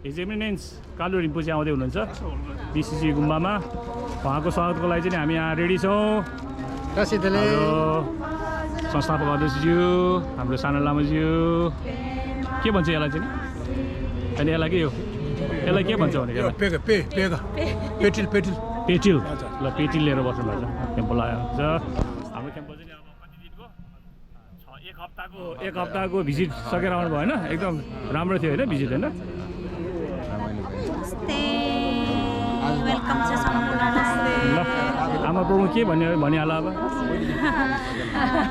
हिज eminence कालु रिम्पोचे आउँदै हुनुहुन्छ BCC गुम्बामा। उहाँको स्वागतको लागि चाहिँ हामी यहाँ रेडी छौँ। संस्थापक अध्यक्षज्यू, हाम्रो सानो लामाज्यू, के भन्छ यसलाई चाहिँ? अनि यसलाई के हो? यसलाई के भन्छ भने पेटिल पेटिल ल पेटिल लिएर बस्नु भएको छ। क्याम्पल आएको छ हाम्रो क्याम्पल चाहिँ अब कति दिनको एक हप्ताको भिजिट सकेर आउनु भयो होइन? एकदम राम्रो थियो होइन भिजिट होइन? वेलकम छ सम्पूर्ण। आमा प्रभु के भनिहाल अब?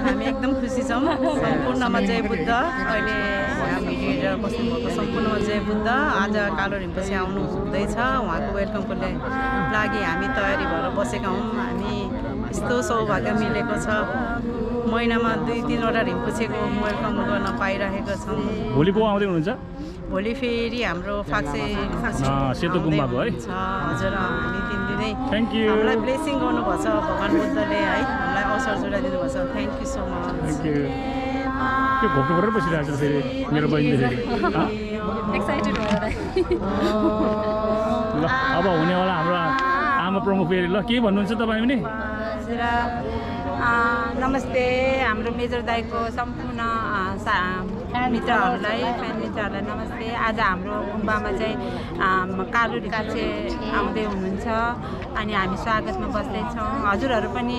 हामी एकदम खुसी छौँ। सम्पूर्णमा जय बुद्ध। अहिले हामी हिँडेर बस्नुभएको सम्पूर्णमा जय बुद्ध। आज कालो रिम्पोचे आउनु हुँदैछ। उहाँको वेलकमको लागि हामी तयारी भएर बसेका हौँ। हामी यस्तो सौभाग्य मिलेको छ, महिनामा 2-3वटा रिम्पोचेको वेलकम गर्न पाइरहेको छौँ। भोलि को आउँदै हुनुहुन्छ? भोलि फेरि हाम्रो फाक्से सेतो गुम्बाको है? हजुर, हामी 3 दिनै थ्याङ्क यू। हामीलाई ब्लेसिङ गर्नुभएको छ भगवान् बुद्धले है, हामीलाई अवसर जोडाइदिनु भएको छ। Thank you so much. Thank you. के घोप्टो गरेर बसिरहेको छ फेरि मेरो बहिनीले फेरि एक्साइटेड भएर ल अब हुनेवाला हाम्रो आमा प्रमुख फेरि ल के भन्नुहुन्छ तपाईँ पनि? हजुर नमस्ते। हाम्रो मेजर दाईको सम्पूर्ण मित्रहरूलाई, फ्यान मित्रहरूलाई नमस्ते। आज हाम्रो गुम्बामा चाहिँ कालु रिम्पोचे आउँदै हुनुहुन्छ अनि हामी स्वागतमा बस्दैछौँ। हजुरहरू पनि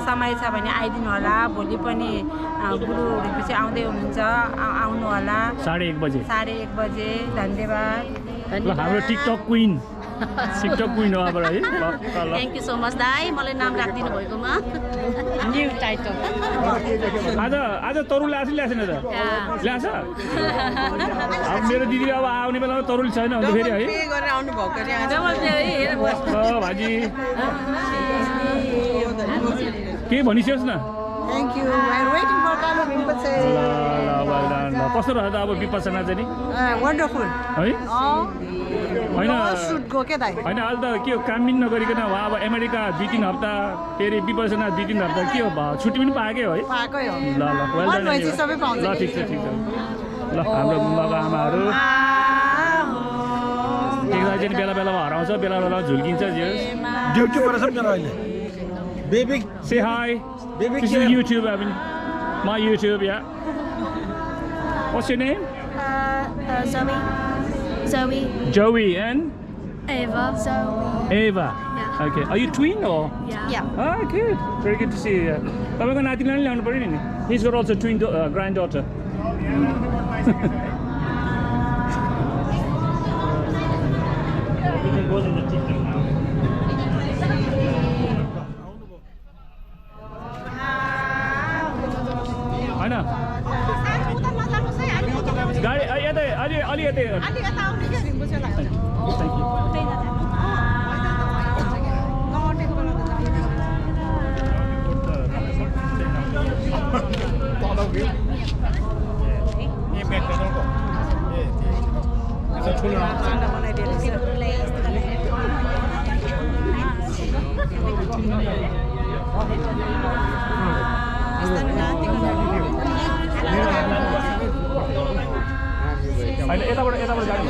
समय छ भने आइदिनु होला। भोलि पनि गुरु रिम्पोचे आउँदै हुनुहुन्छ, आउनु होला 1:30 बजे। 1:30 बजे। धन्यवाद। हाम्रो टिकटक क्विन हो अब है। थ्याङ्क यू सो मच दाई, मलाई नाम राखिदिनु भएकोमा। New title. आज तरुलले आफै ल्याएको छैन त? ल्याएछ? अब मेरो दिदी अब आउने बेलामा तरुल छैन भने फेरि है भाजी केही भनिसक्योस् न। Thank you. कस्तो रहेछ अब विपसना चाहिँ नि? वन्डरफुल है होइन होइन अहिले त के हो काम पनि नगरिकन उहाँ अब अमेरिका 2-3 हप्ता फेरि विपसना 2-3 हप्ता के हो छुट्टी पनि पाएकै हो है? ल ल ठिक छ ल हाम्रो गुम्बाको आमाहरू एकलाई चाहिँ बेला बेलामा हराउँछ, बेला बेलामा झुल्किन्छ। ड्युटी पर सब जना अहिले baby say high this is YouTube. I mean my YouTube. Yeah, what's your name? Joey and Ava. Ava. Yeah. Okay, are you twin or? Yeah. Ah, good. Very good to see you. तपाईँको नातिनाले ल्याउनु पर्यो नि? He's got also twin granddaughter. होइन गाडी यतै अलि यतै होइन यताबाट जानु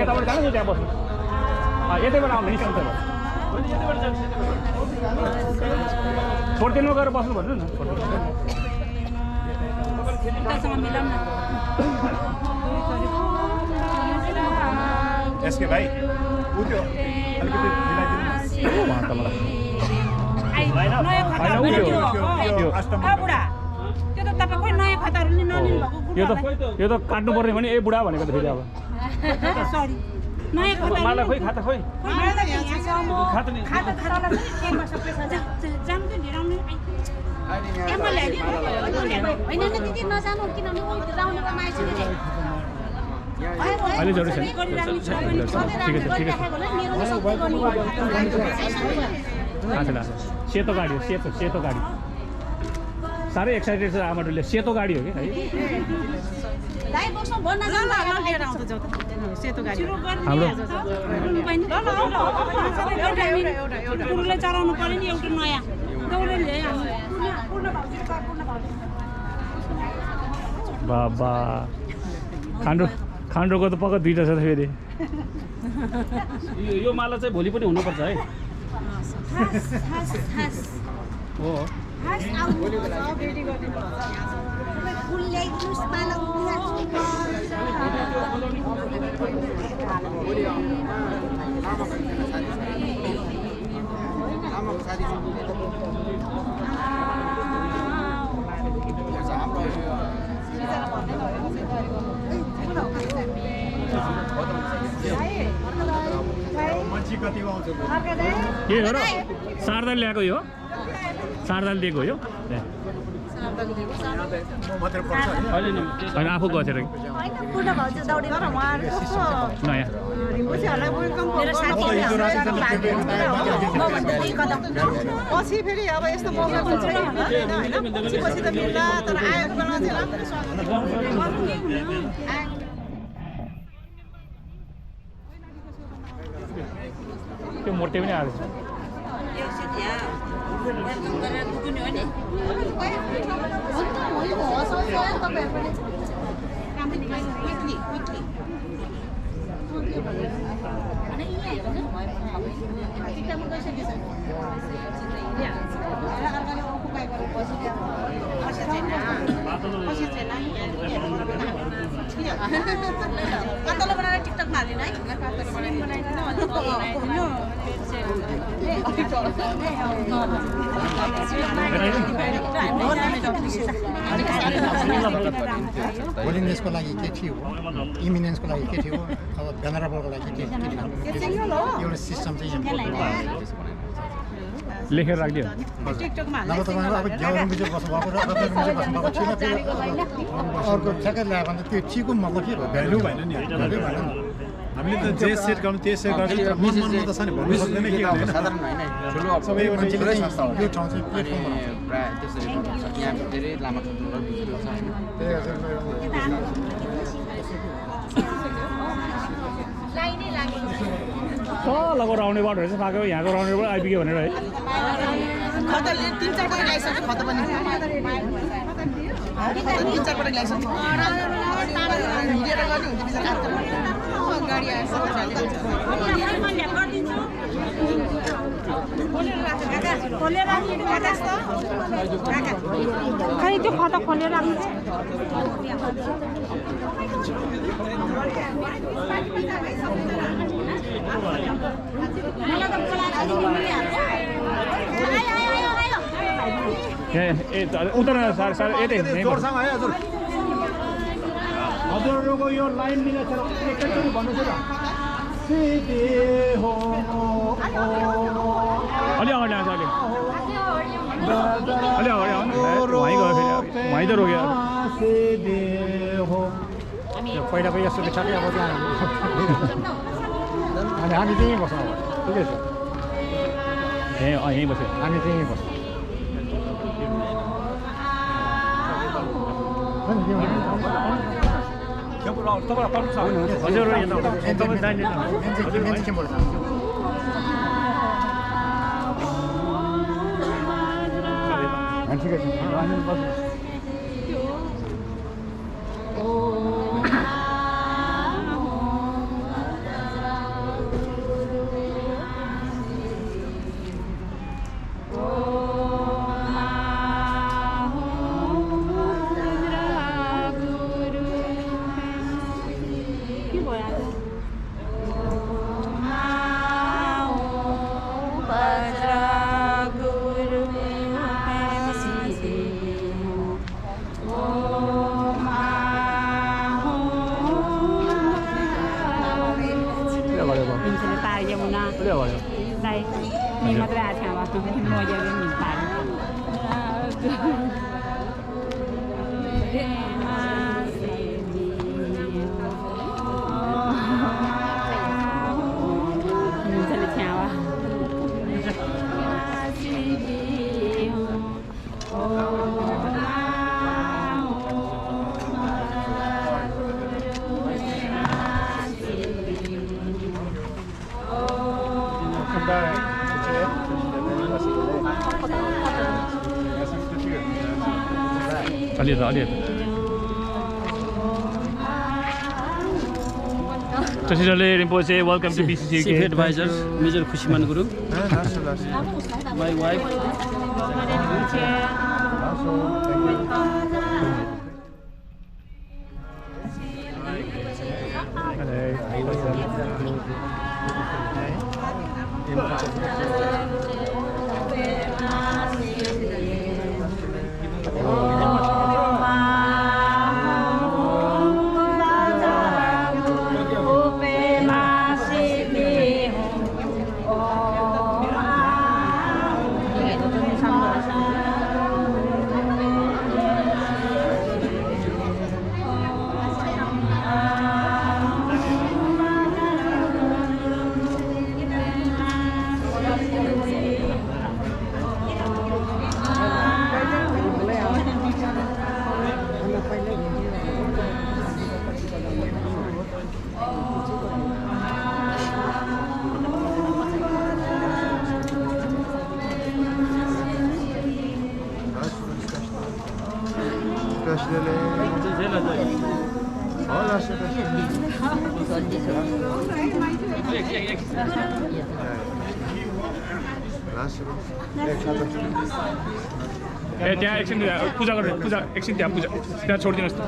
यताबाट जानु त्यहाँ बस्नु यतैबाट आउनु निस्कन्छ छोडिदिनु गएर बस्नु भन्नु न। यसके भाइ उठ्यो अलिकति यो त काट्नु पर्ने भने ए बुढा भनेको त फेरि अब मलाई खोइ खाता खोइ अहिले जरुरी छैन। सेतो गाडी हो, सेतो गाडी साह्रै एक्साइटेड छ आमाटुले। सेतो गाडी हो कि है चलाउनु पर्यो नि एउटा नयाँ बाबा खानु खान्डोको त पक्का दुईटा छ त फेरि यो माला चाहिँ भोलि पनि हुनुपर्छ है हो के हो र सारदाल ल्याएको यो सारदाल दिएको यो होइन आफू गएर नयाँ पछि फेरि अब यस्तो मौका पनि छैन होइन पछि त मिल्ला तर आएको बेला चाहिँ राम्रो त्यो मोटे पनि आएको छ होलिनेसको लागि के थियो इमिनेन्सको लागि के थियो अब भेनरेबलको लागि के थियो एउटा सिस्टम चाहिँ लेखेर राखिदियो नभए तपाईँको अब झ्याउरुम्बी चाहिँ बस्नुभएको र बस्नुभएको छैन फेरि अर्को ठ्याक्कै ल्यायो भने त्यो चिको मतलब के हो भ्यालु भएन नि भ्यालु भएन नि हामीले त जे सेट गर्नु त्यो सेट गर्नु मनमा त छ नि भन्नु सक्दैन के गर्दैन साधारण होइन ठुलो सबै मान्छेले चाहिँ यो ठाउँ चाहिँ प्लेटफर्म प्राय त्यसरी गर्नुहुन्छ यहाँ धेरै लामो ठुलो भिडियो छ तलको राउने बाटो रहेछ पाएको यहाँको राउने बाटो आइपुग्यो भनेर है खतरले 3-4 पटक ल्याइसक्यो खत पनि 3-4 पटक ल्याइसक्यो हिँडेर गर्ने हुन्छ बिचरा गाडी आएछ खै त्यो खत खोलेर राख्नु उता सर सर यतै जोडसँग है हजुर हजुरहरूको यो लाइन मिलेर एकैचोटि भन्नुहोस् न सिधे हो अलि अगाडि आएको अलि अलि अगाडि आउनु वहीँ गयो फेरि वहीँ त रोक्यो पहिलाको यस्तो पछाडि अब त्यहाँ अनि हामी त्यहीँ बस्छौँ अब ठिकै छ ए यहीँ बस्यो हामी त्यहीँ बस्छौँ हजुर ठिकै छ मात्रै आएको थियो मजाले मिल्छ अलि त अलि Traditionally, Rinpoche, welcome to BCCUK. Chief Advisor, Major Khushiman Guru. My wife. त्यहाँ एकछिन पूजा गरेर पूजा एकछिन त्यहाँ पूजा त्यहाँ छोडिदिनुहोस् त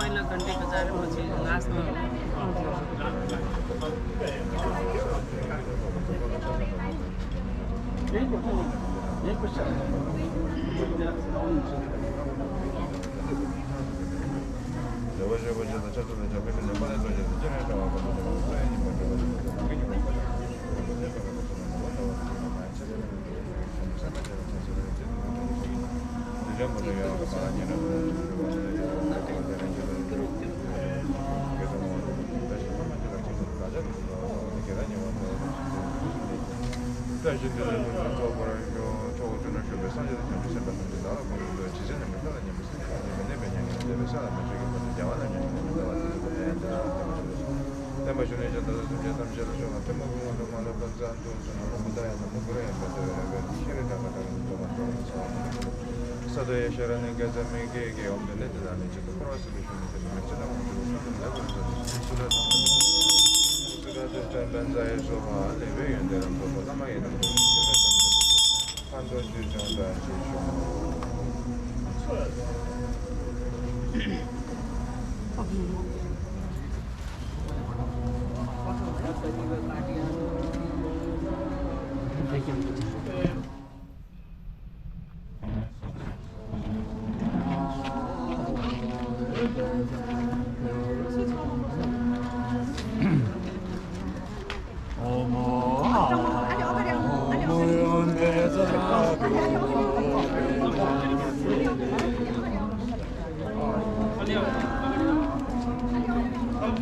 पहिला घन्टे बजाएर पछि लास्टमा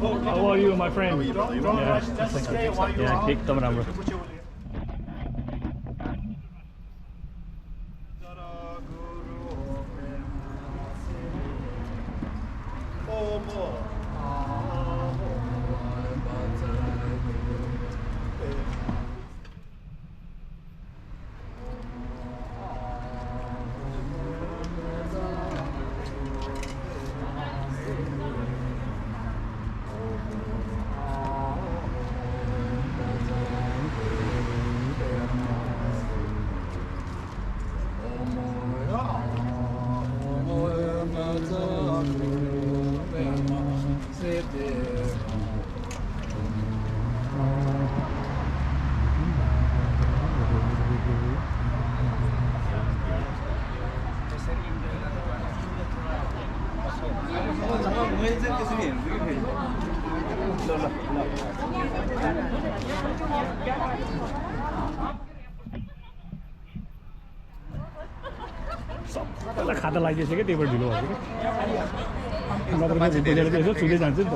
How are you, my friend? Yeah, एकदम राम्रो. सबैलाई खाता लागिएछ क्या त्यही भएर ढिलो भएको कि नत्र बुझेर चाहिँ यसो छुँदै जान्छ नि त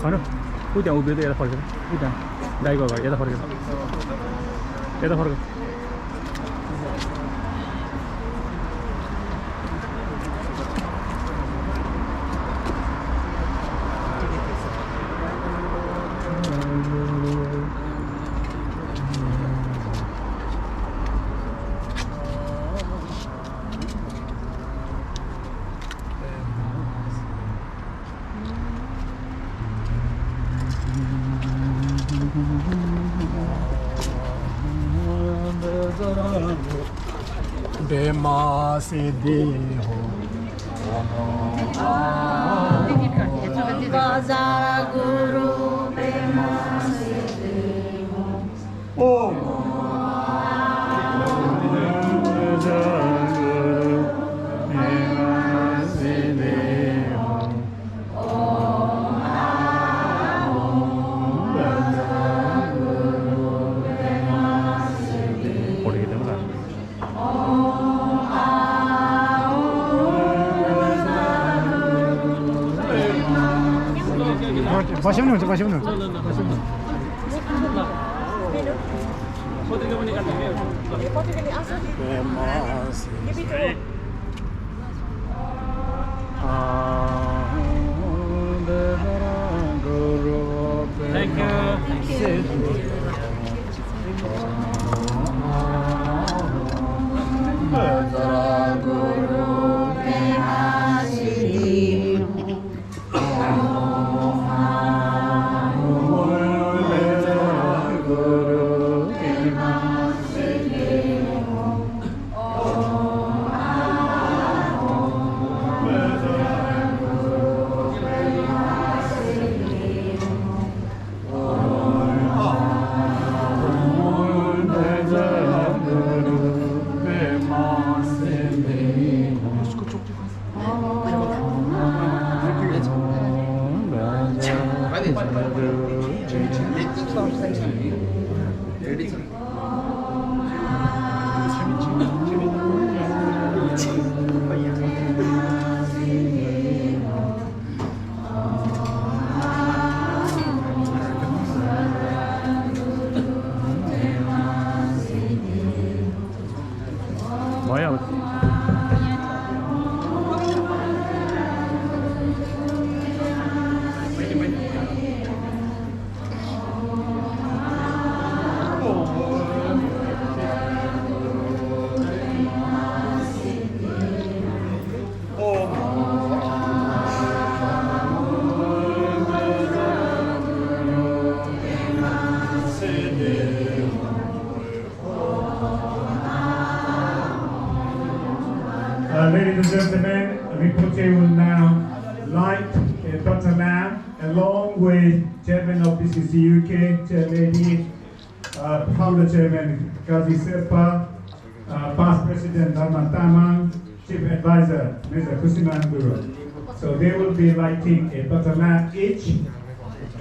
होइन ऊ त्यहाँ उभियो त यता फर्केर ऊ त्यहाँ गाईको घर यता फर्केर यता फर्क बेमा से दे हो गुरु बेमा से दे हो बस्यो हुन्छ बस्यो हुन्छ Thank you. Ladies and gentlemen, Rinpoche will now light a butter lamp along with Chairman of BCCUK, Chairlady, Founder Chairman Kazi Serpa, Past President Dharma Tamang, Chief Advisor Mr. Kusiman Guru. So they will be lighting a butter lamp each.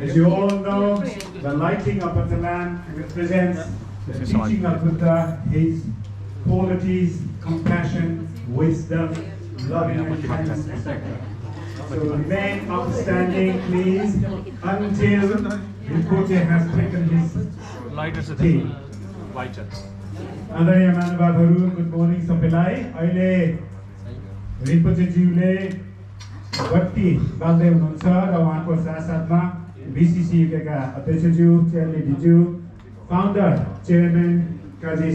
As you all know, the lighting of butter lamp represents the teaching of Buddha, his qualities, compassion, wisdom, loving and kindness, etc. So remain outstanding, please, until Rinpoche has taken his tea. आदरणीय महानुभावहरू, good morning सबैलाई। अहिले रिम्पोचेज्यूले बत्ती बाल्दै हुनुहुन्छ र उहाँको साथसाथमा BCCUK का अध्यक्षज्यू, चेयरलेडीज्यू, फाउन्डर चेयरम्यान काजी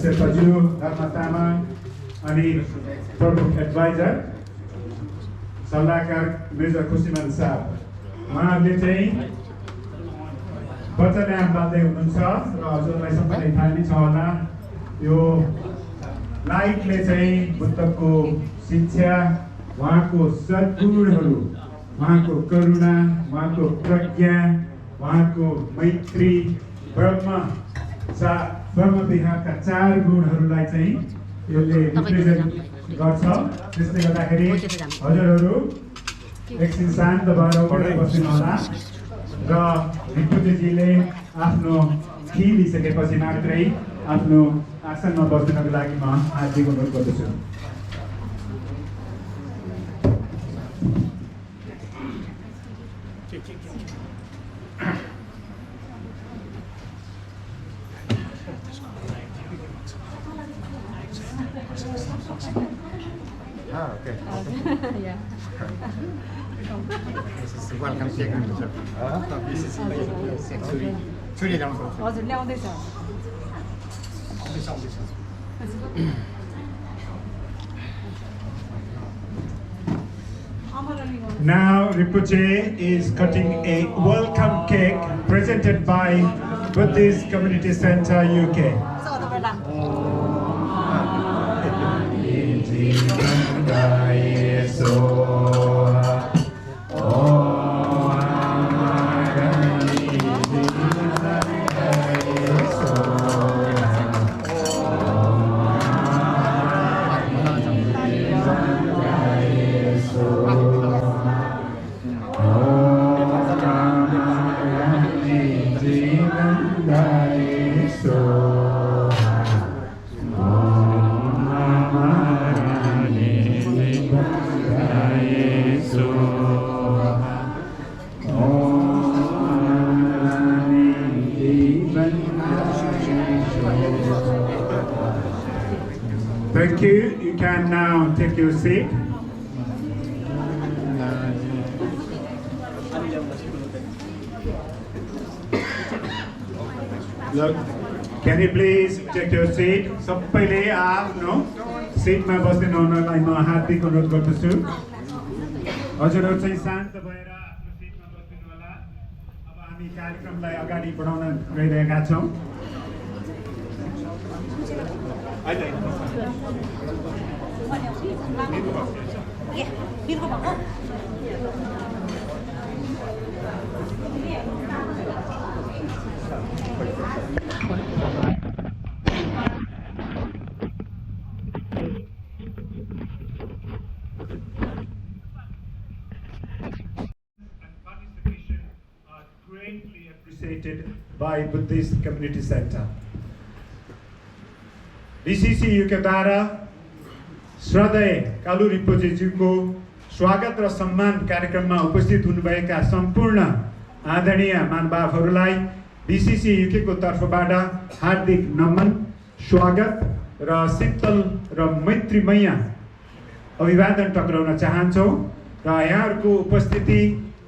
शेर्पाज्यू, धर्म तामाङ अनि प्रमुख एडभाइजर सल्लाहकार मेजर खुसीमान साहब, उहाँहरूले चाहिँ बच्चा ल्याम्प बाल्दै हुनुहुन्छ र हजुरलाई सबैलाई थाहा नै छ होला, यो लाइटले चाहिँ बुद्धको शिक्षा, उहाँको सद्गुणहरू, उहाँको करुणा, उहाँको प्रज्ञा, उहाँको मैत्री, ब्रह्म स्वयं विहारका 4 गुणहरूलाई चाहिँ यसले रिप्रेजेन्ट गर्छ। त्यसले गर्दाखेरि हजुरहरू एकछिन शान्त भएर उठेर बस्नु होला र रिम्पोचेजीले आफ्नो खी लिइसकेपछि मात्रै आफ्नो आसनमा बस्नको लागि म हार्दिक अनुरोध गर्दछु। Okay. Yeah. Welcome to Now Rinpoche is cutting a welcome cake presented by Buddhist Community Center UK. Thank you. You can now take your seat. Look, can you please take your seat? सबैले आफ्नो सिटमा बस्दिनु हुनलाई म हार्दिक अनुरोध गर्दछु। हजुरहरू चाहिँ शान्त भएर आफ्नो सिटमा बस्दिनु होला। अब हामी कार्यक्रमलाई अगाडि बढाउन गइरहेका छौं। Greatly appreciated by Buddhist Community Center. BCCUK द्वारा श्रद्धेय कालु रिम्पोचेजीको स्वागत र सम्मान कार्यक्रममा उपस्थित हुनुभएका सम्पूर्ण आदरणीय महानुभावहरूलाई BCCUK को तर्फबाट हार्दिक नमन, स्वागत र शीतल र मैत्रीमय अभिवादन टक्राउन चाहन्छौँ र यहाँहरूको उपस्थिति,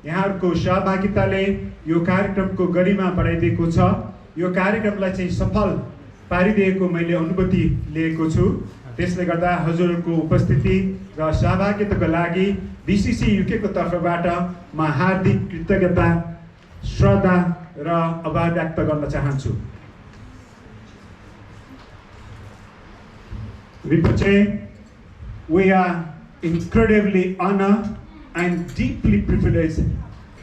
यहाँहरूको सहभागिताले यो कार्यक्रमको गरिमा बढाइदिएको छ। यो कार्यक्रमलाई चाहिँ सफल पारिदिएको मैले अनुभूति लिएको छु। त्यसले गर्दा हजुरहरूको उपस्थिति र सहभागिताको लागि BCCUK को तर्फबाट म हार्दिक कृतज्ञता, श्रद्धा र आभार व्यक्त गर्न चाहन्छु। Rinpoche, we are incredibly honored and deeply privileged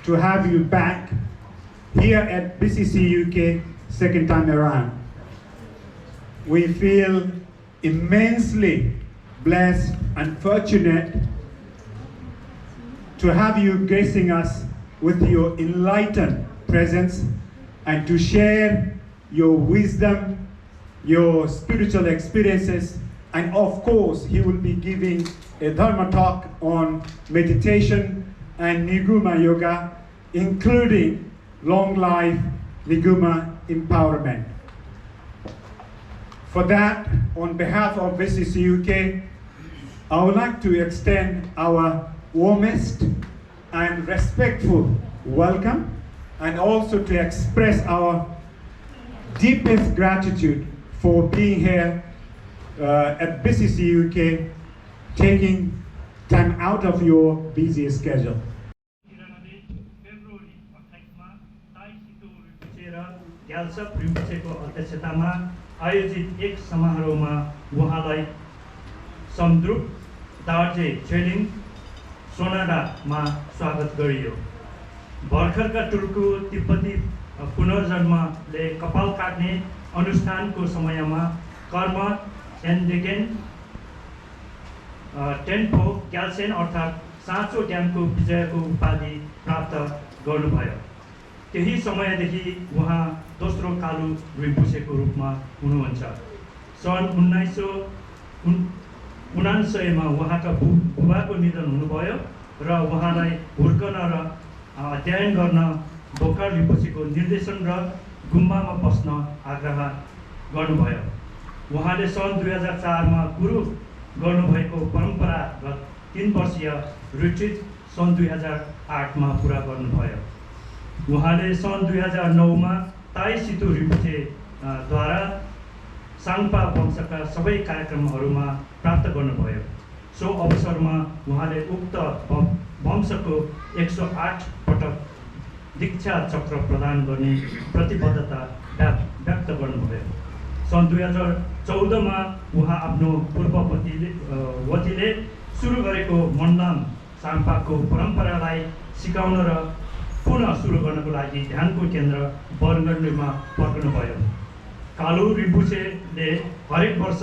to have you back here at BCCUK second time around. We feel immensely blessed and fortunate to have you gracing us with your enlightened presence and to share your wisdom, your spiritual experiences, and of course, he will be giving a Dharma talk on meditation and Niguma Yoga, including long life Niguma empowerment. For that, on behalf of BCCUK, I would like to extend our warmest and respectful welcome, and also to express our deepest gratitude for being here at BCCUK, taking time out of your busy schedule. रिम्पोचेको अध्यक्षतामा आयोजित एक समारोहमा उहाँलाई समद्रुप दार्जे छेलिङ सोनाडामा स्वागत गरियो। भर्खरका टुल्कु तिब्बती पुनर्जन्मले कपाल काट्ने अनुष्ठानको समयमा कर्म एन्डेगेन टेन्पो क्याल्सेन अर्थात् साँचो ड्यामको विजयको उपाधि प्राप्त गर्नुभयो। त्यही समयदेखि उहाँ दोस्रो कालु रिम्पोछेको रूपमा हुनुहुन्छ। सन् 1999 मा उहाँका बुबाको निधन हुनुभयो र उहाँलाई हुर्कन र अध्ययन गर्न बोकार रिम्पोछेको निर्देशन र गुम्बामा बस्न आग्रह गर्नुभयो। उहाँले सन् 2004 मा गुरु गर्नुभएको परम्परागत 3 वर्षीय रिट्रिट सन् 2008 मा पुरा गर्नुभयो। उहाँले सन् 2009 मा ताई सितु रिम्पोछे द्वारा साङपा वंशका सबै कार्यक्रमहरूमा प्राप्त गर्नुभयो। सो अवसरमा उहाँले उक्त वंशको 108 पटक दीक्षा चक्र प्रदान गर्ने प्रतिबद्धता व्यक्त गर्नुभयो। सन् 2014 मा उहाँ आफ्नो पूर्ववतीले सुरु गरेको मण्डलाम साङपाको परम्परालाई सिकाउन र पुनः सुरु गर्नको लागि ध्यानको केन्द्र बरगण्डमा फर्कनुभयो। कालु रिम्पोछेले हरेक वर्ष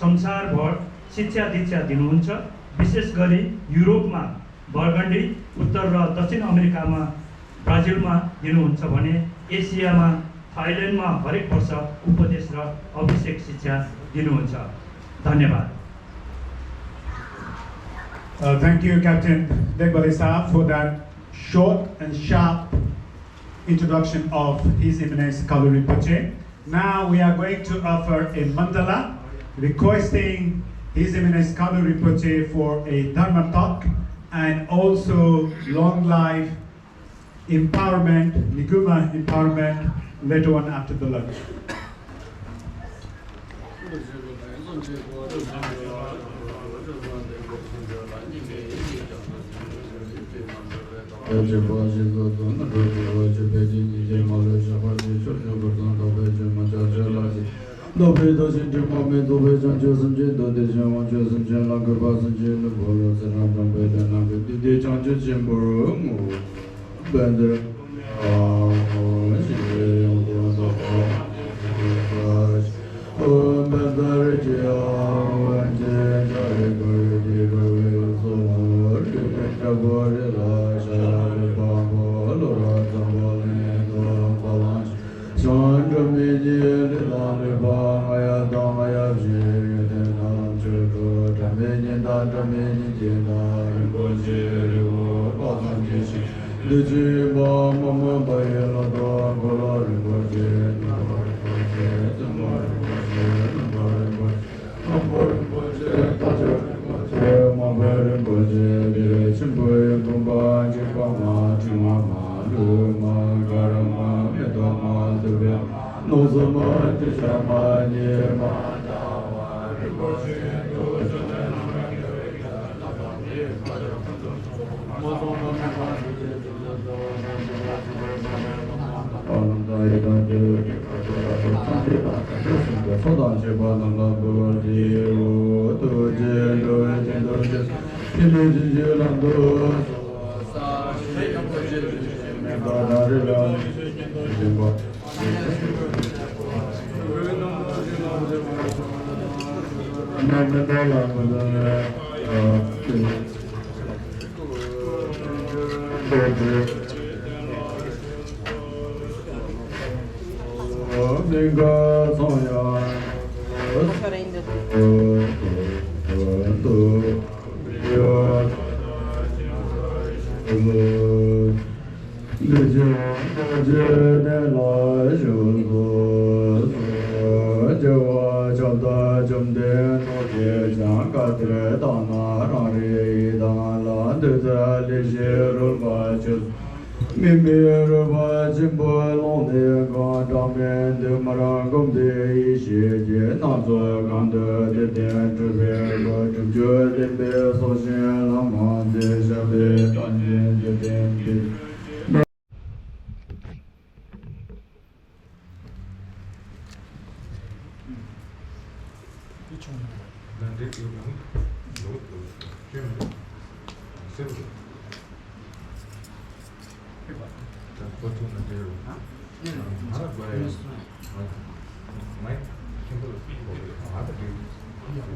संसारभर शिक्षा दीक्षा दिनुहुन्छ। विशेष गरी युरोपमा बरगण्डी, उत्तर र दक्षिण अमेरिकामा ब्राजिलमा दिनुहुन्छ भने एसियामा थाइल्यान्डमा हरेक वर्ष उपदेश र अभिषेक शिक्षा दिनुहुन्छ। धन्यवाद। Thank you, Captain Degbali Saab, for that short and sharp introduction of His Eminence Kalu Rinpoche. Now we are going to offer a mandala requesting His Eminence Kalu Rinpoche for a Dharma talk and also long life empowerment, Niguma empowerment later on after the lunch.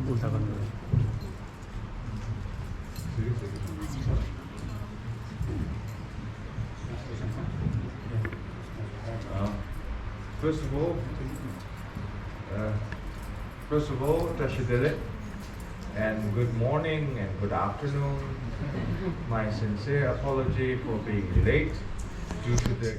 उल्टा गर्नु First of all, Tashidele, and good morning and good afternoon. My sincere apology for being late due to the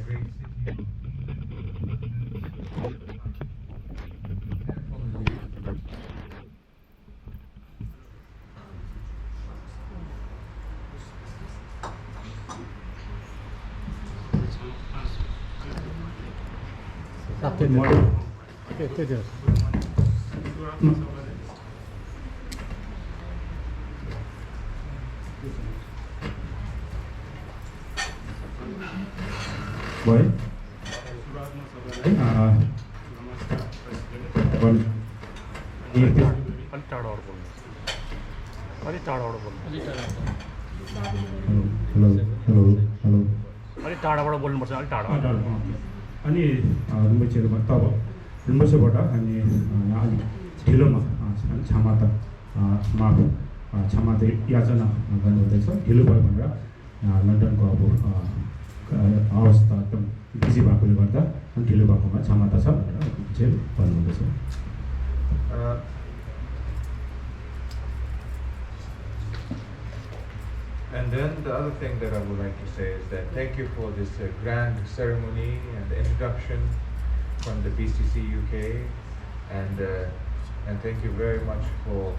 great city. Boy. अलिक टाढाबाट बोल्नुपर्छ अलिक टाढा अनि rinpocheबाट तब rinpocheबाट अनि यहाँ अलिक ढिलोमा क्षमता माफ क्षमता याचना गर्नुहुँदैछ ढिलो भयो भनेर लन्डनको अब अवस्था एकदम बिजी भएकोले गर्दा ढिलो भएकोमा क्षमता छ भनेर चाहिँ भन्नुहुँदैछ And then the other thing that I would like to say is that thank you for this grand ceremony and introduction from the BCCUK, and thank you very much for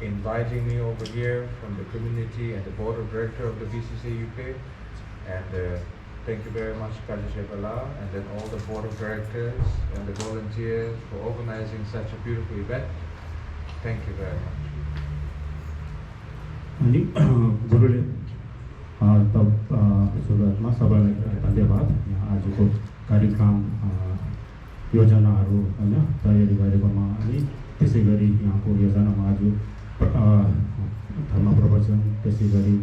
inviting me over here from the community and the board of director of the BCCUK, and thank you very much Kalu and then all the board of directors and the volunteers for organizing such a beautiful event. Thank you very much. अनि गुरुले तब सुरुवातमा सबैलाई धन्यवाद यहाँ आजको कार्यक्रम योजनाहरू होइन तयारी गरेकोमा अनि त्यसै गरी यहाँको योजनामा आज धर्म प्रवचन त्यसै गरी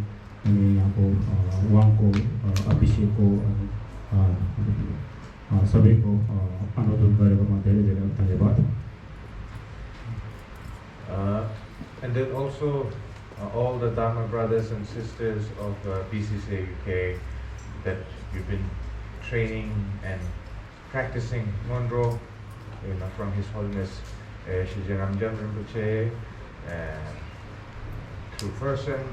अनि यहाँको उहाँको अभिषेकको सबैको अनुरोध गरेकोमा धेरै धेरै धन्यवाद And then also all the Dharma brothers and sisters of BCCUK that you've been training and practicing Mondro, from His Holiness Shri Ramjan Rinpoche, through person,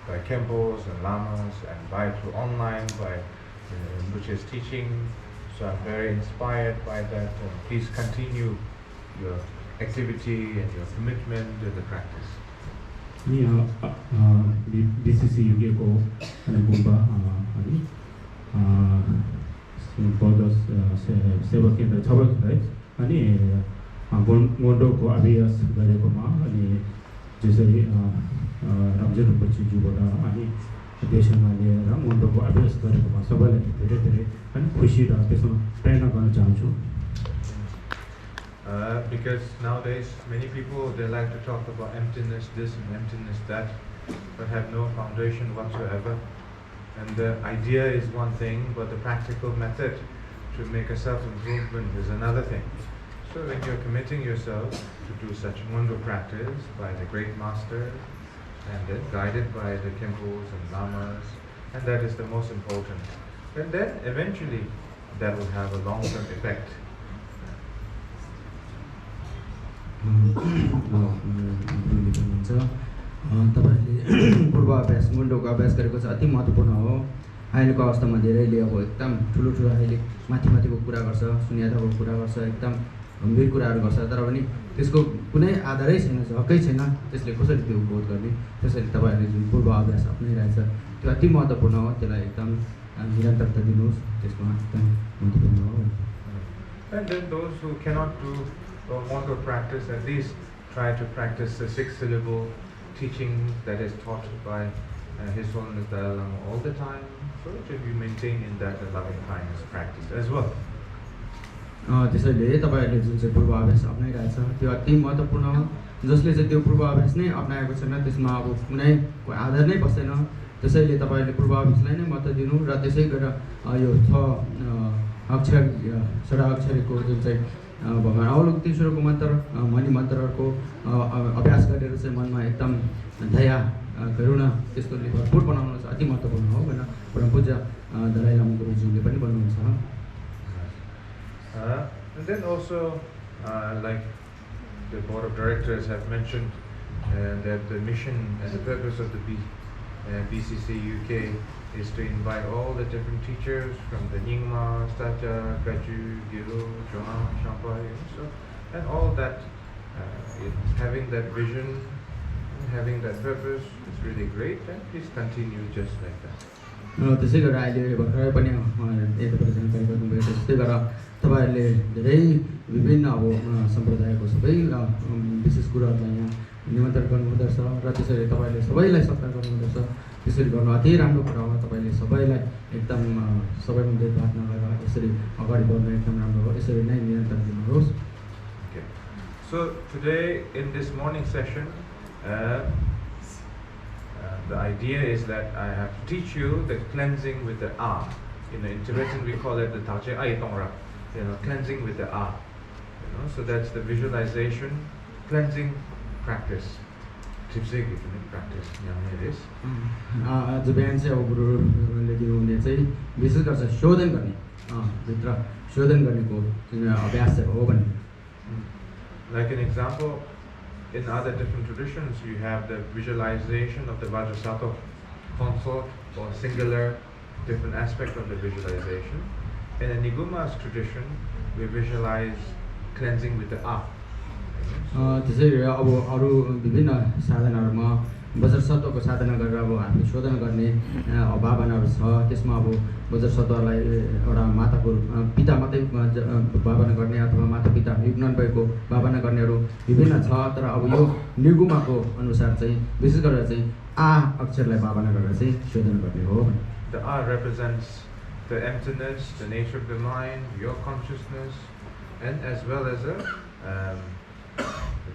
by Kempos and Lamas, and through online, by Rinpoche's teaching. So I'm very inspired by that. And please continue your activity and your commitment to the practice. BCCUKको अनि गुम्बा अनि बौद्ध सेवा केन्द्र छ है अनि मोन्डोको अभ्यास गरेकोमा अनि जसरी रामजन rinpocheज्यूबाट अनि देशमा लिएर मोन्डोको अभ्यास गरेकोमा सबैलाई धेरै धेरै अनि खुसी र त्यसमा प्रेरणा गर्न चाहन्छु Because nowadays many people they like to talk about emptiness this and emptiness that, but have no foundation whatsoever. And the idea is one thing, but the practical method to make a self-improvement is another thing. So when you're committing yourself to do such Mondo practice by the great masters and then guided by the Kempos and Lamas, and that is the most important. And then eventually that will have a long-term effect. तपाईहरुले पूर्वाभ्यास मुन्डोको अभ्यास गरेको चाहिँ अति महत्त्वपूर्ण हो अहिलेको अवस्थामा धेरैले अब एकदम ठुलो ठुलो अहिले माथिको कुरा गर्छ सुन्यादाको कुरा गर्छ एकदम गम्भीर कुराहरू गर्छ तर पनि त्यसको कुनै आधारै छैन हकै छैन त्यसले कसरी त्यो बोध गर्ने त्यसैले तपाईहरुले जुन पूर्वाभ्यास अपनाइरहेछ त्यो अति महत्त्वपूर्ण हो त्यसलाई एकदम निरन्तरता दिनुहोस् त्यसमा एकदम महत्त्वपूर्ण हो And then those who cannot do Mondo practice, at least try to practice the 6-syllable teaching that is taught by His Holiness Dalai Lama all the time, so to be maintained in that loving kindness practice as well. त्यसैले तपाईहरुले जुन चाहिँ पूर्वाभ्यास अपनाइरहेछ त्यो अति महत्त्वपूर्ण हो जसले चाहिँ त्यो पूर्वाभ्यास नै अपनाएको छैन त्यसमा अब कुनै आधार नै बस्दैन त्यसैले तपाईहरुले पूर्वाभ्यासलाई नै महत्त्व दिनु र त्यसै गरेर यो 6 अक्षर षडाक्षरीको जुन चाहिँ भगवान् अवलोकितेश्वरको मन्त्र मणि मन्त्रहरूको अभ्यास गरेर चाहिँ मनमा एकदम दया करुणा त्यस्तोले भरपुर बनाउनु चाहिँ अति महत्त्वपूर्ण हो भनेर परम पूज्य दलाई लामा गुरुजीले पनि भन्नुहुन्छ। And then also, like the board of directors have mentioned, that the mission and the purpose of the BCCUK is to invite all the different teachers from the Nyingma, Satya, Gaju, Gilo, Johan, Shampai, and all that, having that vision, having that purpose is really great, and please continue just like that. त्यसै गरेर अहिले भर्खरै पनि यताबाट जानकारी गर्नुभयो त्यस्तै गरेर तपाईँहरूले धेरै विभिन्न अब सम्प्रदायको सबै विशेष कुराहरूलाई यहाँ निमन्त्रण गर्नुहुँदछ र त्यसरी तपाईँले सबैलाई सत्कार गर्नुहुँदछ। त्यसरी गर्नु अति राम्रो कुरा हो। तपाईँले सबैलाई एकदम सबैमा भेदभाव नगरेर यसरी अगाडि बढ्नु एकदम राम्रो हो। यसरी नै निरन्तर दिनुहोस्। So today in this morning session, the idea is that I have to teach you the cleansing with the A. In Tibetan we call it the Tache Ai Tongra, cleansing with the A. So that's the visualization, cleansing practice. Tipsy practice. It is. आज बिहान चाहिँ अब गुरुले दिनुहुने चाहिँ विशेष गरेर शोधन गर्ने भित्र शोधन गर्नेको अभ्यास हो भन्ने। Like an example, in other different traditions, you have the visualization of the Vajrasattva consort or singular, different aspect of the visualization. In a Niguma's tradition, we visualize cleansing with the A. त्यसरी अब अरू विभिन्न साधनाहरूमा वज्रसत्वको साधना गरेर अब हामीले शोधन गर्ने भावनाहरू छ। त्यसमा अब वज्रसत्वलाई एउटा माताको पिता मात्रै भावना गर्ने अथवा माता पिता युग्न भएको भावना गर्नेहरू विभिन्न छ। तर अब यो निगुमाको अनुसार चाहिँ विशेष गरेर चाहिँ आ अक्षरलाई भावना गरेर चाहिँ शोधन गर्ने हो। The A represents the emptiness, the nature of the mind, your consciousness, and as well as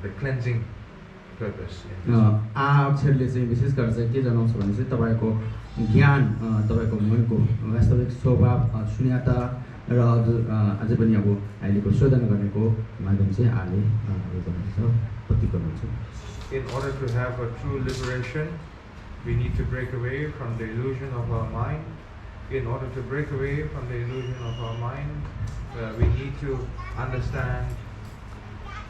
the cleansing purpose. आ अक्षरले चाहिँ विशेष गरेर चाहिँ के जनाउँछ भने चाहिँ तपाईँको ज्ञान, तपाईँको मनको वास्तविक स्वभाव, शून्यता र अझै पनि अब अहिलेको शोधन गर्नेको माध्यम चाहिँ आले प्रतीक गर्नुहुन्छ। In order to have a true liberation, we need to break away from the illusion of our mind. In order to break away from the illusion of our mind, we need to understand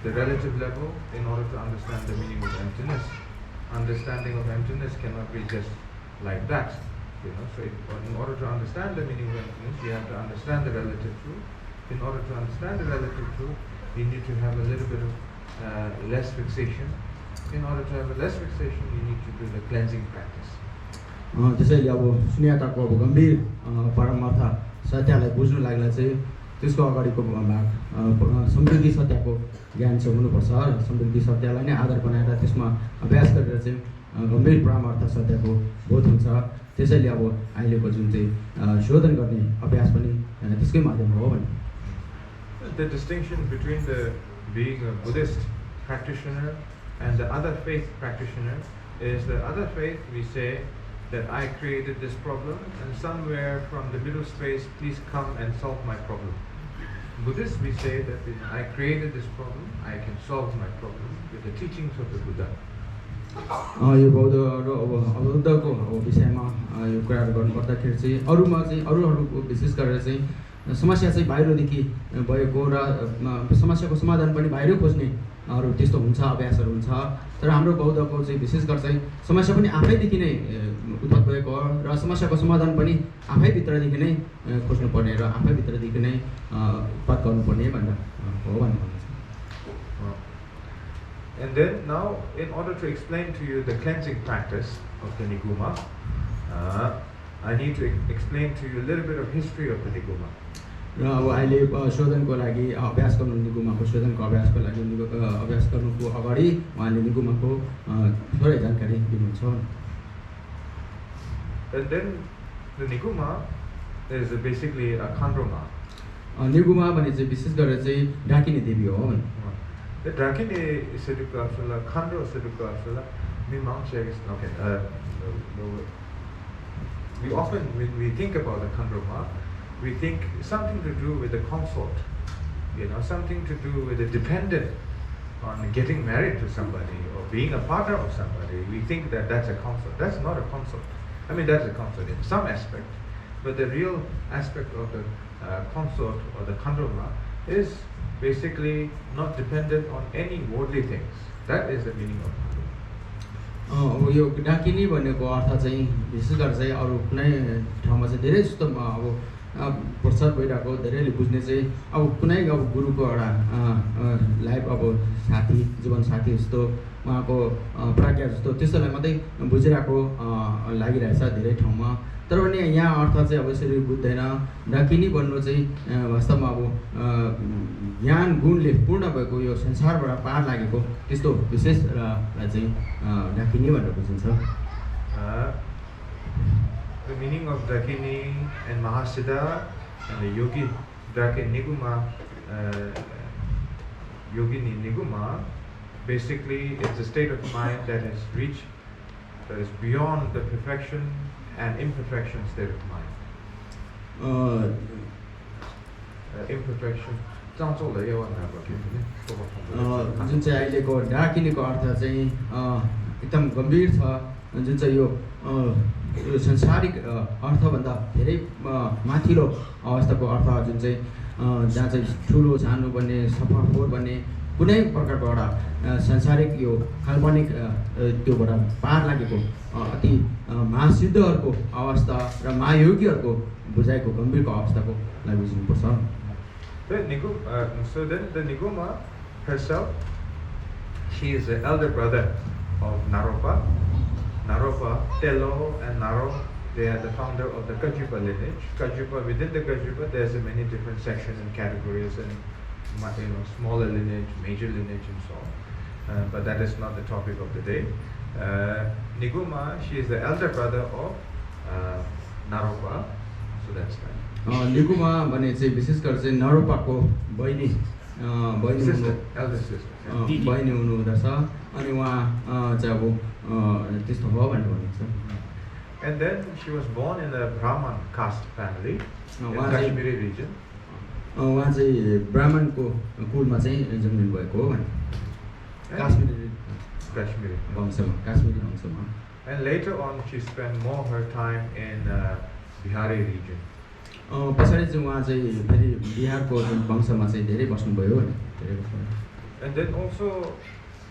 the relative level in order to understand the meaning of emptiness. Understanding of emptiness cannot be just like that, So in order to understand the meaning of emptiness, you have to understand the relative truth. In order to understand the relative truth, you need to have a little bit of less fixation. In order to have a less fixation, you need to do the cleansing practice. त्यसैले अब शून्यताको अब गम्भीर परमार्थ सत्यलाई बुझ्नु लाग्दा चाहिँ त्यसको अगाडिको भाग समृद्धि सत्यको ज्ञान चाहिँ हुनुपर्छ। समृद्धि सत्यलाई नै आधार बनाएर त्यसमा अभ्यास गरेर चाहिँ गम्भीर परमार्थ सत्यको बोध हुन्छ। त्यसैले अब अहिलेको जुन चाहिँ शोधन गर्ने अभ्यास पनि त्यसकै माध्यम हो भने। The distinction between the being a Buddhist practitioner and the other faith practitioner is the other faith we say that I created this problem and somewhere from the middle space please come and solve my problem. Buddhists we say that I created this problem, I can solve my problem with the teachings of the Buddha. यो बौद्धहरू अब बुद्धको विषयमा यो कुराहरू गर्नुपर्दाखेरि चाहिँ अरूहरूको विशेष गरेर चाहिँ समस्या चाहिँ बाहिरदेखि भएको र समस्याको समाधान पनि बाहिर खोज्ने अरू त्यस्तो हुन्छ अभ्यासहरू हुन्छ। तर हाम्रो बौद्धको चाहिँ विशेष गरेर चाहिँ समस्या पनि आफैदेखि नै उत्पन्न भएको हो र समस्याको समाधान पनि आफैभित्रदेखि नै खोज्नुपर्ने र आफैभित्रदेखि नै उत्पाद गर्नुपर्ने भनेर हो भन्ने भन्छ। And then now, in order to explain to you the cleansing practice of the Niguma, I need to explain to you a little bit of history of the Niguma. र अब अहिले शोधनको लागि अभ्यास गर्नु निगुमाको शोधनको अभ्यासको लागि अभ्यास गर्नुको अगाडि उहाँले निगुमाको थोरै जानकारी दिनुहुन्छ। And then the Niguma is basically a Khandroma. निगुमा भने चाहिँ विशेष गरेर चाहिँ ढाकिने देवी हो भने। The Drakini Sedukasula, Khandro Sedukasula, Mimang Shagis. Okay. We often, when we think about the Khandroma, we think something to do with the consort. something to do with a dependent on getting married to somebody or being a partner of somebody, we think that that's a consort. That's not a consort. I mean, that's a consort in some aspect, but the real aspect of the consort or the khandoma is basically not dependent on any worldly things. That is the meaning of khandoma. अब यो डाकिनी भनेको अर्थ चाहिँ विशेष गरेर चाहिँ अरू कुनै ठाउँमा चाहिँ धेरै जस्तो अब प्रचार भइरहेको धेरैले बुझ्ने चाहिँ अब कुनै अब गुरुको एउटा लाइफ अब साथी जीवन साथी जस्तो उहाँको प्राज्ञा जस्तो त्यस्तोलाई मात्रै बुझिरहेको लागिरहेछ धेरै ठाउँमा तर पनि यहाँ अर्थ चाहिँ अब यसरी बुझ्दैन डाकिनी भन्नु चाहिँ वास्तवमा अब ज्ञान गुणले पूर्ण भएको यो संसारबाट पार लागेको त्यस्तो विशेषलाई चाहिँ डाकिनी भनेर बुझिन्छ The meaning of Dakini and Mahasiddha and the Yogi Dakini Niguma, Yogini Niguma, basically it's a state of mind that has reached, that is beyond the perfection and imperfection state of mind. Imperfection. जुन चाहिँ अहिलेको डाकिनीको अर्थ चाहिँ एकदम गम्भीर छ जुन चाहिँ यो संसारिक अर्थभन्दा धेरै माथिल्लो अवस्थाको अर्थ जुन चाहिँ जहाँ चाहिँ ठुलो सानो भन्ने सफा फोहोर भन्ने कुनै प्रकारको एउटा संसारिक यो काल्पनिक त्योबाट पार लागेको अति महासिद्धहरूको अवस्था र महायोगीहरूको बुझाइको गम्भीरको अवस्थाको लागि बुझ्नुपर्छ So then the Niguma herself, she is the elder brother of Naropa. Naropa, Telo and Naro, they are the founder of the Kajupa lineage. Kajupa, within the Kajupa, there's many different sections and categories and smaller lineage, major lineage and so on. But that is not the topic of the day. Niguma, she is the elder brother of Naropa. So that's that. निगुमा भने चाहिँ विशेष गरेर चाहिँ नरोपाको बहिनी बहिनी हुनुहुँदछ अनि उहाँ चाहिँ अब त्यस्तो हो भनेर भनिन्छ And then she was born in a Brahman caste family in Kashmiri region. उहाँ चाहिँ ब्राह्मणको कुलमा चाहिँ जन्मिनु भएको हो भने Kashmiri वंशमा And later on she spent more her time in Bihari region. पछाडि चाहिँ उहाँ चाहिँ फेरि बिहारको वंशमा चाहिँ धेरै बस्नुभयो भने धेरै वर्ष. And then also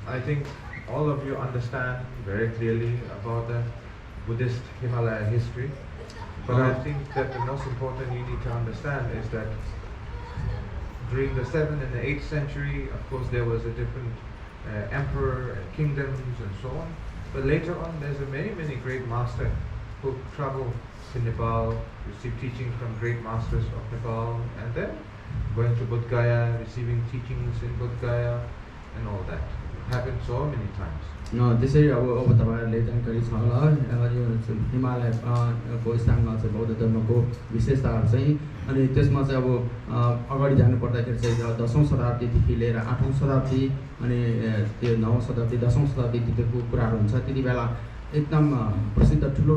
I think all of you understand very clearly about the Buddhist Himalaya history. But I think that the most important you need to understand is that during the 7th and the 8th century, of course, there was a different emperor and kingdoms and so on. But later on, there's many great masters who travel to Nepal, receive teaching from great masters of Nepal, and then going to Bodh Gaya, receiving teachings in Bodh Gaya, and all that. It happened so many times. त्यसरी अब तपाईँहरूले जानकारी छ होला यो हिमालयको स्थानमा चाहिँ बौद्ध धर्मको विशेषताहरू चाहिँ अनि त्यसमा चाहिँ अब अगाडि जानुपर्दाखेरि चाहिँ 10औं शताब्दीदेखि लिएर 8औं शताब्दी अनि त्यो 9औं शताब्दी 10औं शताब्दीतिरको कुराहरू हुन्छ त्यति बेला एकदम प्रसिद्ध ठुलो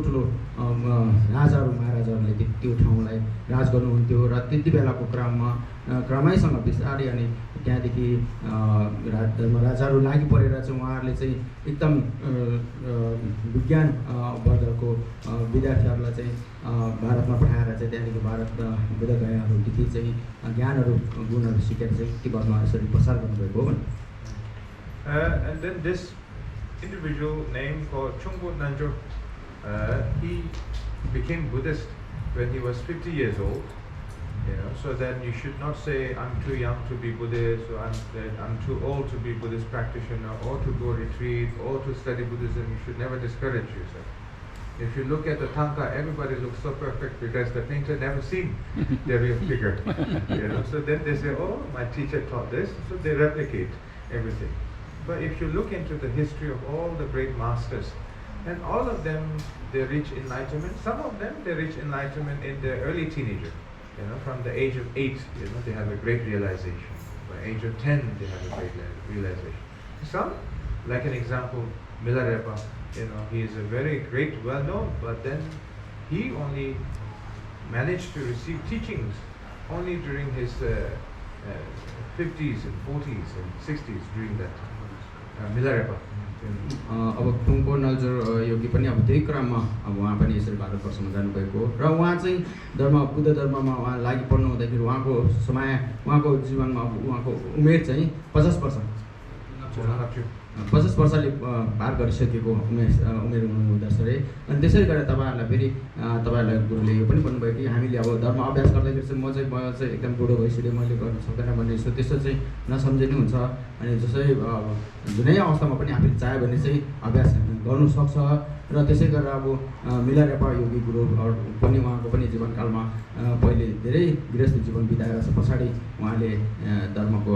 राजाहरू महाराजाहरूले त्यो ठाउँलाई राज गर्नुहुन्थ्यो र त्यति बेलाको क्रमैसँग बिस्तारै अनि त्यहाँदेखि राजाहरू लागि परेर चाहिँ उहाँहरूले चाहिँ एकदम विज्ञान वर्गको विद्यार्थीहरूलाई चाहिँ भारतमा पठाएर चाहिँ त्यहाँदेखि भारत बुद्ध गयाहरूदेखि चाहिँ ज्ञानहरू गुणहरू सिकेर चाहिँ तिब्बतमा यसरी प्रसार गर्नुभएको हो भने And then this individual named called Chungpo Nanjo, he became Buddhist when he was 50 years old. So then you should not say I'm too young to be Buddhist or I'm too old to be Buddhist practitioner or to go retreat or to study Buddhism. You should never discourage yourself. If you look at the Tanka, everybody looks so perfect because the painter never seen their real figure. So then they say, oh, my teacher taught this, so they replicate everything. But if you look into the history of all the great masters, and all of them, they reach enlightenment. Some of them, they reach enlightenment in their early teenager. From the age of 8, they have a great realization. By the age of 10, they have a great realization. Some, like an example, Milarepa, he is a very great, well-known, but then he only managed to receive teachings only during his 50s and 40s and 60s during that time. Milarepa. अब थुङ्पो नल्जर योगी पनि अब त्यही क्रममा अब उहाँ पनि यसरी भारतवर्षमा जानुभएको र उहाँ चाहिँ बुद्ध धर्ममा उहाँ लागि पर्नु हुँदाखेरि उहाँको समय उहाँको जीवनमा अब उहाँको उमेर चाहिँ 50 वर्ष 50 वर्षले पार गरिसकेको उमेर हुनुहुँदछ अरे। अनि त्यसै गरेर तपाईँहरूलाई फेरि तपाईँहरूलाई गुरुले यो पनि भन्नुभयो कि हामीले अब धर्म अभ्यास गर्दाखेरि चाहिँ म चाहिँ एकदम बुढो भइसकेँ, मैले गर्न सक्दैन भन्ने जस्तो त्यस्तो चाहिँ नसम्झिनु हुन्छ। अनि जसै जुनै अवस्थामा पनि आफूले चाह्यो भने चाहिँ अभ्यास गर्नु सक्छ। र त्यसै गरेर अब मिलारेपा योगी गुरु पनि उहाँको पनि जीवनकालमा पहिले धेरै गृहस्थ जीवन बिताएर पछाडि उहाँले धर्मको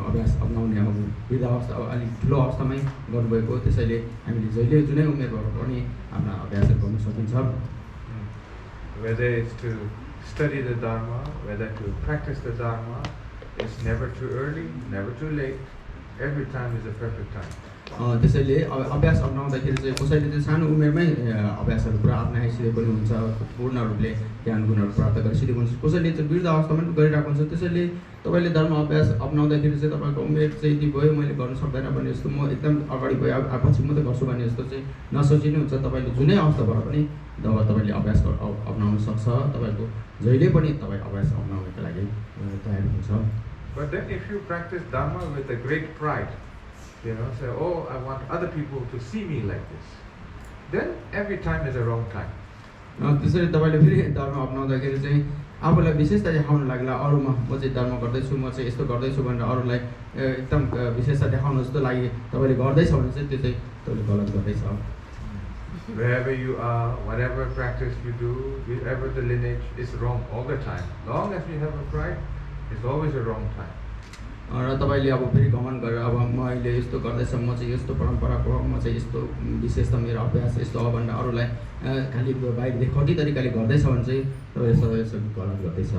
अभ्यास अपनाउने अब वृद्ध अवस्था अलिक ठुलो अवस्थामै गर्नुभएको। त्यसैले हामीले जहिले जुनै उमेर भएर पनि आफ्ना अभ्यासहरू गर्न सकिन्छ। Whether it's to study the Dharma, whether to practice the Dharma, it's never too early, never too late. Every time is a perfect time. त्यसैले अभ्यास अपनाउँदाखेरि चाहिँ कसैले चाहिँ सानो उमेरमै अभ्यासहरू पुरा अप्नाइसकेको पनि हुन्छ, पूर्ण रूपले ज्ञान गुणहरू प्राप्त गरिसकेको हुन्छ। कसैले चाहिँ वृद्ध अवस्थामा पनि गरिरहेको हुन्छ। त्यसैले तपाईँले धर्म अभ्यास अपनाउँदाखेरि चाहिँ तपाईँको उमेर चाहिँ यति भयो, मैले गर्नु सक्दैन भने जस्तो, म एकदम अगाडि गएँ पछि म त गर्छु भने जस्तो चाहिँ नसोचिनु हुन्छ। तपाईँले जुनै अवस्था भएर पनि तपाईँले अभ्यास अपनाउन सक्छ। तपाईँको जहिले पनि तपाईँ अभ्यास अपनाउनको लागि तयार हुन्छ। But then if you practice Dharma with a great pride, say, oh, I want other people to see me like this, then every time is a wrong time. त्यसरी तपाईँले फेरि धर्म अपनाउँदाखेरि चाहिँ आफूलाई विशेषता देखाउन लाग्ला, अरूमा म चाहिँ धर्म गर्दैछु, म चाहिँ यस्तो गर्दैछु भनेर अरूलाई एकदम विशेषता देखाउनु जस्तो लागि तपाईँले गर्दैछ भने चाहिँ त्यो चाहिँ तपाईँले गलत गर्दैछ। Wherever you are, whatever practice you do, whatever the lineage, is wrong all the time. Long as you have a pride, it's always a wrong time. र तपाईँले अब फेरि घमन गरेर अब मैले यस्तो गर्दैछ, म चाहिँ यस्तो परम्पराको हो, म चाहिँ यस्तो विशेषता मेरो अभ्यास यस्तो हो भनेर अरूलाई खालि बाहिर देखाउने तरिकाले गर्दैछ भने चाहिँ तपाईँले सबै गलत गर्दैछ।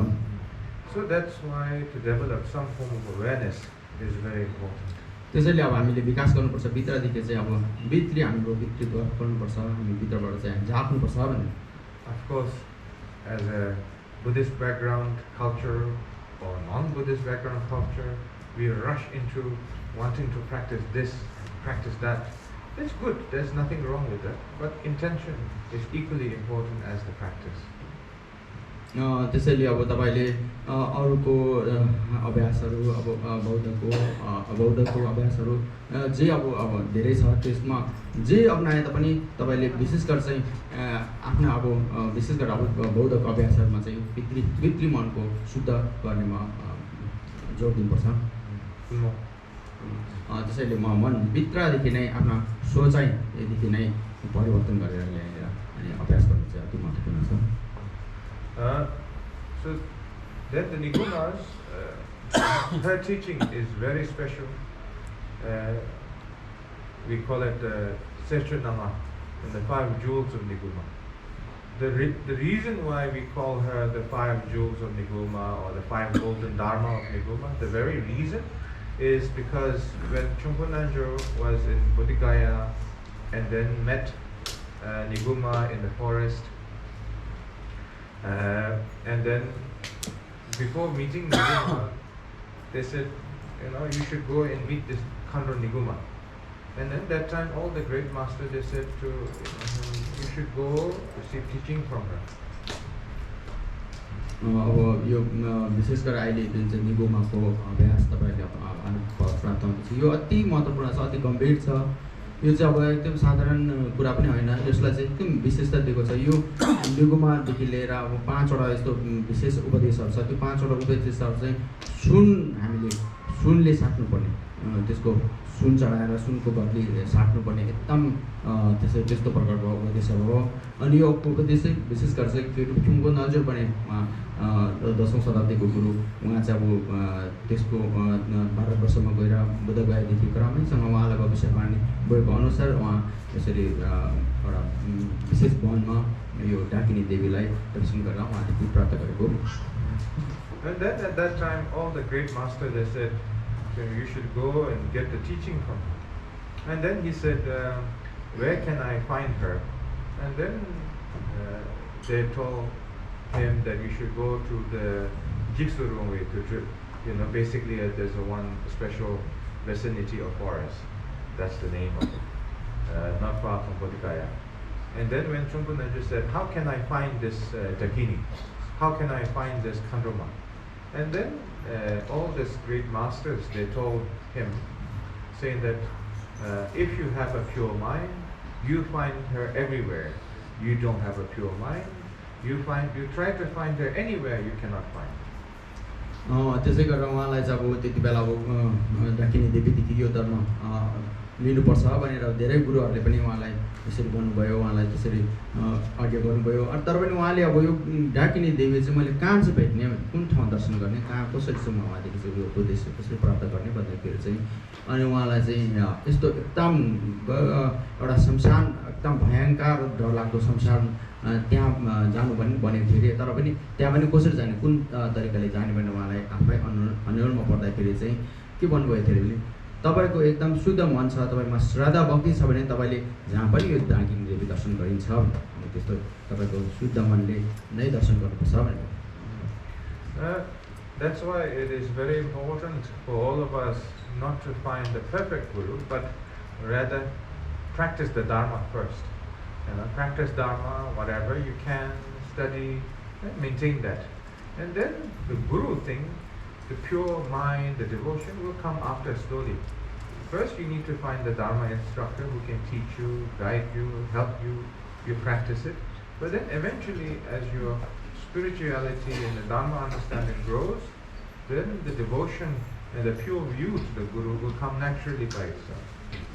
So that's why to develop some form of awareness is very important. त्यसैले अब हामीले विकास गर्नुपर्छ भित्रदेखि चाहिँ अब भित्री हाम्रो भित्रित्व गर्नुपर्छ, हामी भित्रबाट चाहिँ झाप्नुपर्छ भन्ने। Of course, as a Buddhist background culture or non-Buddhist background culture, we rush into wanting to practice this, practice that. It's good, there's nothing wrong with that, but intention is equally important as the practice. त्यसैले अब तपाईँले अरूको अभ्यासहरू अब बौद्धको अभ्यासहरू जे अब धेरै छ, त्यसमा जे अपनाए तापनि तपाईँले विशेष गरेर चाहिँ आफ्ना अब विशेष गरेर अब बौद्धको अभ्यासहरूमा चाहिँ भित्री मनको शुद्ध गर्नेमा जोड दिनुपर्छ। त्यसैले मन भित्रदेखि नै आफ्ना सोचाइदेखि नै परिवर्तन गरेर ल्याएर अनि अभ्यास गर्नु चाहिँ अति महत्त्वपूर्ण छ। So then the Nigumas, her teaching is very special. We call it Sechanama, and the 5 jewels of Niguma. The reason why we call her the 5 jewels of Niguma or the 5 golden dharma of Niguma, the very reason is because when Chumpunanjo was in Bodhigaya and then met Niguma in the forest, and then before meeting Niguma, they said, you should go and meet this Khandro Niguma. And then that time all the great masters, they said to you should go receive teaching from her. अब यो विशेष गरेर अहिले जुन चाहिँ निगुमाको अभ्यास तपाईँहरूले प्राप्त हुनुहुन्छ, यो अति महत्त्वपूर्ण छ, अति गम्भीर छ। यो चाहिँ अब एकदम साधारण कुरा पनि होइन, यसलाई चाहिँ एकदम विशेषता दिएको छ। यो निगुमादेखि लिएर अब 5वटा यस्तो विशेष उपदेशहरू छ। त्यो 5वटा उपदेशहरू चाहिँ हामीले सुनले साट्नुपर्ने, त्यसको सुन चढाएर सुनको बदली साट्नुपर्ने एकदम त्यस्तो प्रकारको उपदेशहरू हो। अनि यो उपदेश चाहिँ विशेष गरेर चाहिँ ठुङ्गो नजर पनि 10औं शताब्दीको गुरु, उहाँ चाहिँ अब त्यसको भारतवर्षमा गएर बुद्ध गएदेखि क्रमैसँग उहाँलाई भविष्यवाणी भएको अनुसार उहाँ यसरी एउटा विशेष वनमा यो डाकिनी देवीलाई दर्शन गरेर उहाँले प्राप्त गरेको। And then at that time all the great masters, they said, you should go and get the teaching from her. And then he said, where can I find her? And then they told him that you should go to the Jigsurungwe, to basically there's one special vicinity of forest. That's the name of it, not far from Bodhikaya. And then when Trungpa Nandra said, how can I find this Dakini? How can I find this Khandroma? And then all these great masters, they told him, saying that if you have a pure mind, you find her everywhere. You don't have a pure mind, you try to find her anywhere, you cannot find her. त्यसै गरेर उहाँलाई चाहिँ अब त्यति बेला अब डाकिनी देवीदेखि यो धर्म लिनुपर्छ भनेर धेरै गुरुहरूले पनि उहाँलाई त्यसरी भन्नुभयो, उहाँलाई त्यसरी आज्ञा गर्नुभयो। अनि तर पनि उहाँले अब यो डाकिनी देवी चाहिँ मैले कहाँ चाहिँ भेट्ने, कुन ठाउँ दर्शन गर्ने, कहाँ कसरी चाहिँ उहाँदेखि चाहिँ यो उपदेश कसरी प्राप्त गर्ने भन्दाखेरि चाहिँ अनि उहाँलाई चाहिँ यस्तो एकदम एउटा शमशान, एकदम भयङ्कर डरलाग्दो शमशान त्यहाँ जानु पनि भनेको थियो अरे। तर पनि त्यहाँ पनि कसरी जाने, कुन तरिकाले जाने भनेर उहाँलाई आफै अन्यलमा पर्दाखेरि चाहिँ के भन्नुभयो थियो भने तपाईँको एकदम शुद्ध मन छ, तपाईँमा श्रद्धा भक्ति छ भने तपाईँले जहाँ पनि यो डाकिनी देवी दर्शन गरिन्छ भने त्यस्तो तपाईँको शुद्ध मनले नै दर्शन गर्नुपर्छ भनेर। That's why it is very important for all of us not to find the perfect guru, but rather practice the Dharma first. Practice Dharma, whatever you can, study, and maintain that. And then the guru thing, the pure mind, the devotion will come after slowly. First you need to find the Dharma instructor who can teach you, guide you, help you, you practice it. But then eventually as your spirituality and the Dharma understanding grows, then the devotion and the pure view to the Guru will come naturally by itself.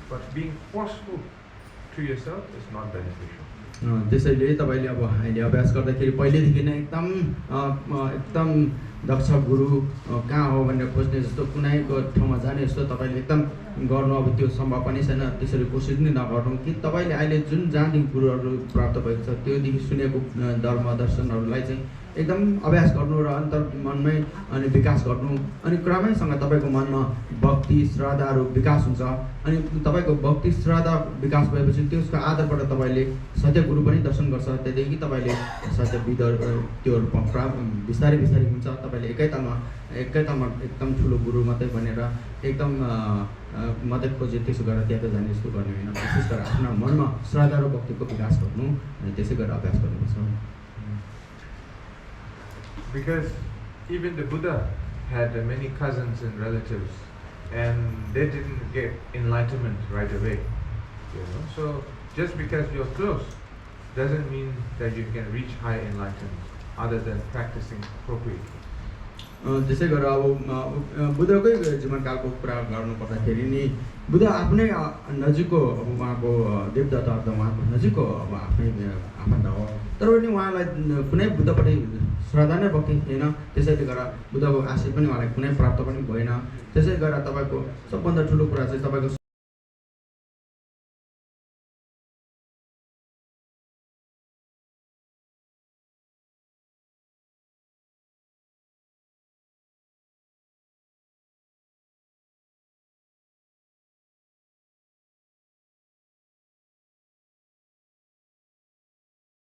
But being forceful to yourself is not beneficial. त्यसैले तपाईले अब अहिले अभ्यास गर्दाखेरि पहिलेदेखि नै एकदम दक्ष गुरु कहाँ हो भनेर खोज्ने जस्तो कुनैको ठाउँमा जाने जस्तो तपाईले एकदम गर्नु अब त्यो सम्भव पनि छैन। त्यसरी कोसिस नै नगर्नु कि तपाईले अहिले जुन जहाँदेखि गुरुहरू प्राप्त भएको छ त्योदेखि सुनेको धर्म दर्शनहरूलाई चाहिँ एकदम अभ्यास गर्नु र अन्तर मनमै अनि विकास गर्नु। अनि क्रमैसँग तपाईको मनमा भक्ति श्रद्धाहरू विकास हुन्छ। अनि तपाईको भक्ति श्रद्धा विकास भएपछि त्यसको आधारबाट तपाईले सत्य गुरु पनि दर्शन गर्छ। त्यहाँदेखि तपाईले सत्य विधर त्योहरू बिस्तारै बिस्तारै हुन्छ। तपाईले एकैतालमा एकदम ठुलो गुरु मात्रै भनेर एकदम मात्रै खोजे त्यसो गरेर त्यहाँ त जाने जस्तो गर्ने होइन। विशेष गरेर आफ्नो मनमा श्रद्धा र भक्तिको विकास गर्नु अनि त्यसै गरेर अभ्यास गर्नुपर्छ। Because even the Buddha had many cousins and relatives, and they didn't get enlightenment right away. So just because you're close doesn't mean that you can reach high enlightenment other than practicing appropriately. त्यसै गरेर अब बुद्धकै जीवनकालको कुरा गर्नु पर्दाखेरि नि बुद्ध आफ्नै नजिकको अब उहाँको देवदत्ता त उहाँको नजिकको अब आफ्नै आफन्त हो। तर पनि उहाँलाई कुनै बुद्धपट्टि श्रद्धा नै भक्ति थिएन। त्यसैले गर्दा बुद्धको आशीष पनि उहाँलाई कुनै प्राप्त पनि भएन। त्यसै गरेर तपाईको सबभन्दा ठुलो कुरा चाहिँ तपाईको